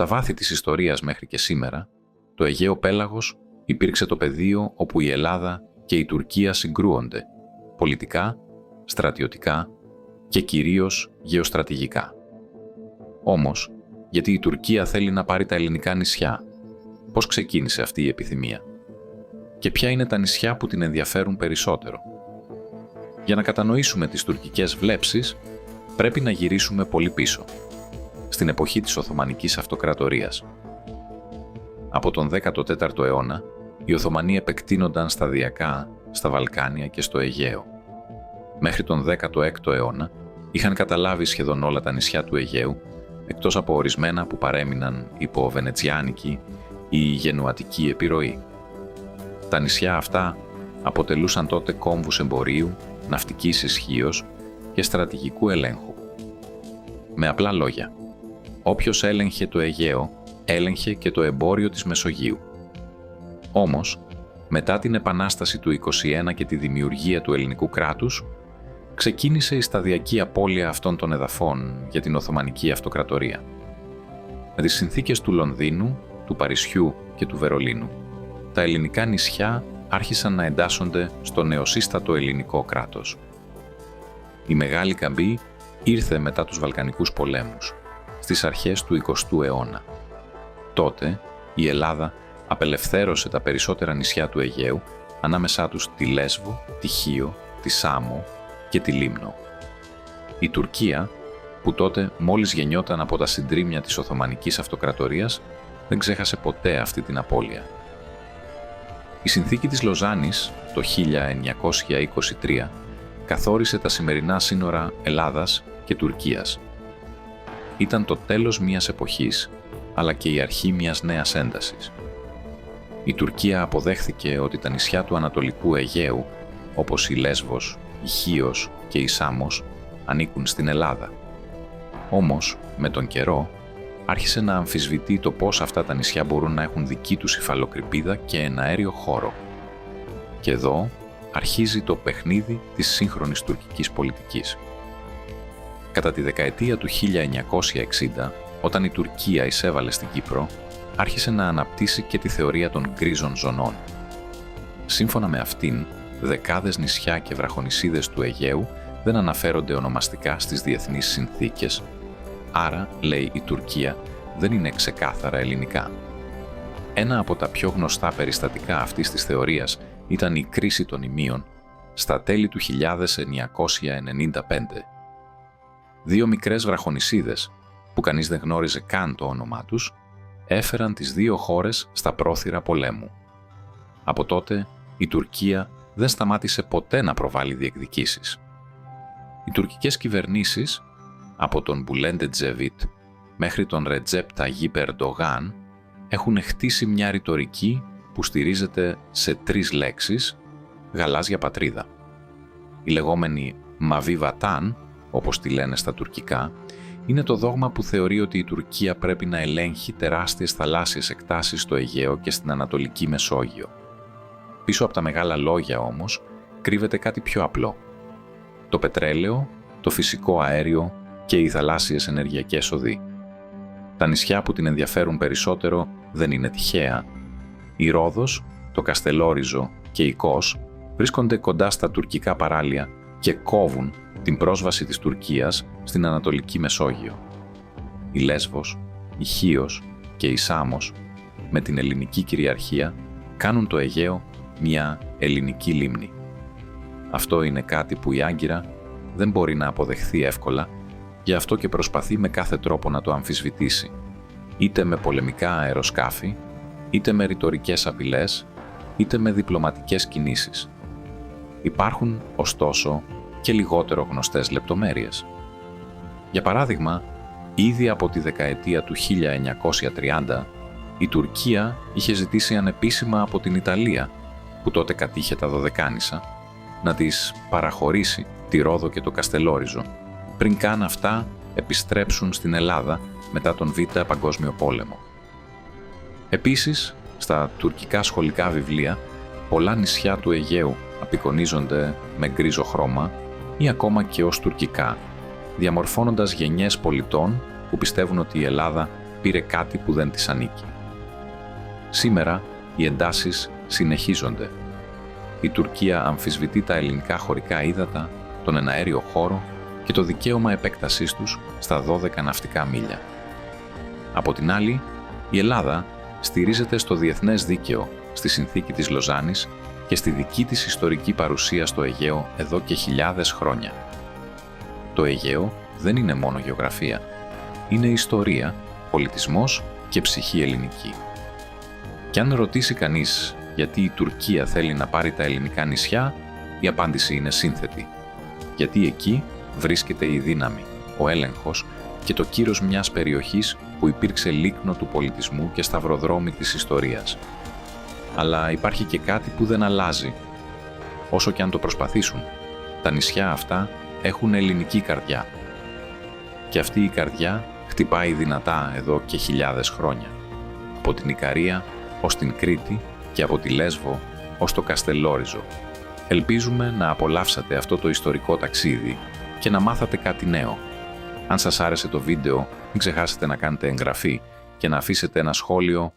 τα βάθη της ιστορίας μέχρι και σήμερα, το Αιγαίο πέλαγος υπήρξε το πεδίο όπου η Ελλάδα και η Τουρκία συγκρούονται, πολιτικά, στρατιωτικά και κυρίως γεωστρατηγικά. Όμως, γιατί η Τουρκία θέλει να πάρει τα ελληνικά νησιά, πώς ξεκίνησε αυτή η επιθυμία? Και ποια είναι τα νησιά που την ενδιαφέρουν περισσότερο? Για να κατανοήσουμε τις τουρκικές βλέψεις, πρέπει να γυρίσουμε πολύ πίσω, στην εποχή της Οθωμανικής Αυτοκρατορίας. Από τον 14ο αιώνα, οι Οθωμανοί επεκτείνονταν σταδιακά στα Βαλκάνια και στο Αιγαίο. Μέχρι τον 16ο αιώνα, είχαν καταλάβει σχεδόν όλα τα νησιά του Αιγαίου, εκτός από ορισμένα που παρέμειναν υπό βενετσιάνικη ή γενουατική επιρροή. Τα νησιά αυτά αποτελούσαν τότε κόμβους εμπορίου, ναυτικής ισχύως και στρατηγικού ελέγχου. Με απλά λόγια, όποιος έλεγχε το Αιγαίο, έλεγχε και το εμπόριο της Μεσογείου. Όμως, μετά την Επανάσταση του 21 και τη δημιουργία του ελληνικού κράτους, ξεκίνησε η σταδιακή απώλεια αυτών των εδαφών για την Οθωμανική Αυτοκρατορία. Με τις συνθήκες του Λονδίνου, του Παρισιού και του Βερολίνου, τα ελληνικά νησιά άρχισαν να εντάσσονται στο νεοσύστατο ελληνικό κράτος. Η Μεγάλη Καμπή ήρθε μετά τους Βαλκανικούς πολέμους, στις αρχές του 20ου αιώνα. Τότε, η Ελλάδα απελευθέρωσε τα περισσότερα νησιά του Αιγαίου, ανάμεσά τους τη Λέσβο, τη Χίο, τη Σάμο και τη Λίμνο. Η Τουρκία, που τότε μόλις γεννιόταν από τα συντρίμμια της Οθωμανικής Αυτοκρατορίας, δεν ξέχασε ποτέ αυτή την απώλεια. Η συνθήκη της Λοζάνης το 1923 καθόρισε τα σημερινά σύνορα Ελλάδας και Τουρκίας. Ήταν το τέλος μιας εποχής, αλλά και η αρχή μιας νέας έντασης. Η Τουρκία αποδέχθηκε ότι τα νησιά του Ανατολικού Αιγαίου, όπως η Λέσβος, η Χίος και η Σάμος, ανήκουν στην Ελλάδα. Όμως, με τον καιρό, άρχισε να αμφισβητεί το πώς αυτά τα νησιά μπορούν να έχουν δική τους υφαλοκρηπίδα και εναέριο χώρο. Και εδώ αρχίζει το παιχνίδι της σύγχρονης τουρκικής πολιτικής. Κατά τη δεκαετία του 1960, όταν η Τουρκία εισέβαλε στην Κύπρο, άρχισε να αναπτύσσει και τη θεωρία των γκρίζων ζωνών. Σύμφωνα με αυτήν, δεκάδες νησιά και βραχονησίδες του Αιγαίου δεν αναφέρονται ονομαστικά στις διεθνείς συνθήκες, άρα, λέει η Τουρκία, δεν είναι ξεκάθαρα ελληνικά. Ένα από τα πιο γνωστά περιστατικά αυτής της θεωρίας ήταν η κρίση των Ιμίων στα τέλη του 1995. Δύο μικρές βραχονησίδες, που κανείς δεν γνώριζε καν το όνομά τους, έφεραν τις δύο χώρες στα πρόθυρα πολέμου. Από τότε, η Τουρκία δεν σταμάτησε ποτέ να προβάλλει διεκδικήσεις. Οι τουρκικές κυβερνήσεις, από τον Μπουλέντ Ετζεβίτ μέχρι τον Ρετζέπ Ταγίπ Ερντογάν, έχουν χτίσει μια ρητορική που στηρίζεται σε τρεις λέξεις, γαλάζια πατρίδα. Η λεγόμενη Μαβί Βατάν, όπως τη λένε στα τουρκικά, είναι το δόγμα που θεωρεί ότι η Τουρκία πρέπει να ελέγχει τεράστιες θαλάσσιες εκτάσεις στο Αιγαίο και στην Ανατολική Μεσόγειο. Πίσω από τα μεγάλα λόγια όμως, κρύβεται κάτι πιο απλό. Το πετρέλαιο, το φυσικό αέριο και οι θαλάσσιες ενεργειακές οδοί. Τα νησιά που την ενδιαφέρουν περισσότερο δεν είναι τυχαία. Η Ρόδος, το Καστελόριζο και η Κos βρίσκονται κοντά στα τουρκικά παράλια και κόβουν την πρόσβαση της Τουρκίας στην Ανατολική Μεσόγειο. Η Λέσβος, η Χίος και η Σάμος, με την ελληνική κυριαρχία, κάνουν το Αιγαίο μια ελληνική λίμνη. Αυτό είναι κάτι που η Άγκυρα δεν μπορεί να αποδεχθεί εύκολα, γι' αυτό και προσπαθεί με κάθε τρόπο να το αμφισβητήσει, είτε με πολεμικά αεροσκάφη, είτε με ρητορικές απειλές, είτε με διπλωματικές κινήσεις. Υπάρχουν, ωστόσο, και λιγότερο γνωστές λεπτομέρειες. Για παράδειγμα, ήδη από τη δεκαετία του 1930, η Τουρκία είχε ζητήσει ανεπίσημα από την Ιταλία, που τότε κατήχε τα Δωδεκάνησα, να της παραχωρήσει τη Ρόδο και το Καστελόριζο, πριν καν αυτά επιστρέψουν στην Ελλάδα μετά τον Β' Παγκόσμιο Πόλεμο. Επίσης, στα τουρκικά σχολικά βιβλία, πολλά νησιά του Αιγαίου απεικονίζονται με γκρίζο χρώμα ή ακόμα και ως τουρκικά, διαμορφώνοντας γενιές πολιτών που πιστεύουν ότι η Ελλάδα πήρε κάτι που δεν της ανήκει. Σήμερα οι εντάσεις συνεχίζονται. Η Τουρκία αμφισβητεί τα ελληνικά χωρικά ύδατα, τον εναέριο χώρο και το δικαίωμα επέκτασής τους στα 12 ναυτικά μίλια. Από την άλλη, η Ελλάδα στηρίζεται στο διεθνές δίκαιο, στη συνθήκη της Λοζάνης και στη δική της ιστορική παρουσία στο Αιγαίο εδώ και χιλιάδες χρόνια. Το Αιγαίο δεν είναι μόνο γεωγραφία. Είναι ιστορία, πολιτισμός και ψυχή ελληνική. Και αν ρωτήσει κανείς γιατί η Τουρκία θέλει να πάρει τα ελληνικά νησιά, η απάντηση είναι σύνθετη. Γιατί εκεί βρίσκεται η δύναμη, ο έλεγχος και το κύρος μιας περιοχής που υπήρξε λίκνο του πολιτισμού και σταυροδρόμι της ιστορίας. Αλλά υπάρχει και κάτι που δεν αλλάζει. Όσο και αν το προσπαθήσουν, τα νησιά αυτά έχουν ελληνική καρδιά. Και αυτή η καρδιά χτυπάει δυνατά εδώ και χιλιάδες χρόνια. Από την Ικαρία ως την Κρήτη και από τη Λέσβο ως το Καστελόριζο. Ελπίζουμε να απολαύσατε αυτό το ιστορικό ταξίδι και να μάθατε κάτι νέο. Αν σας άρεσε το βίντεο, μην ξεχάσετε να κάνετε εγγραφή και να αφήσετε ένα σχόλιο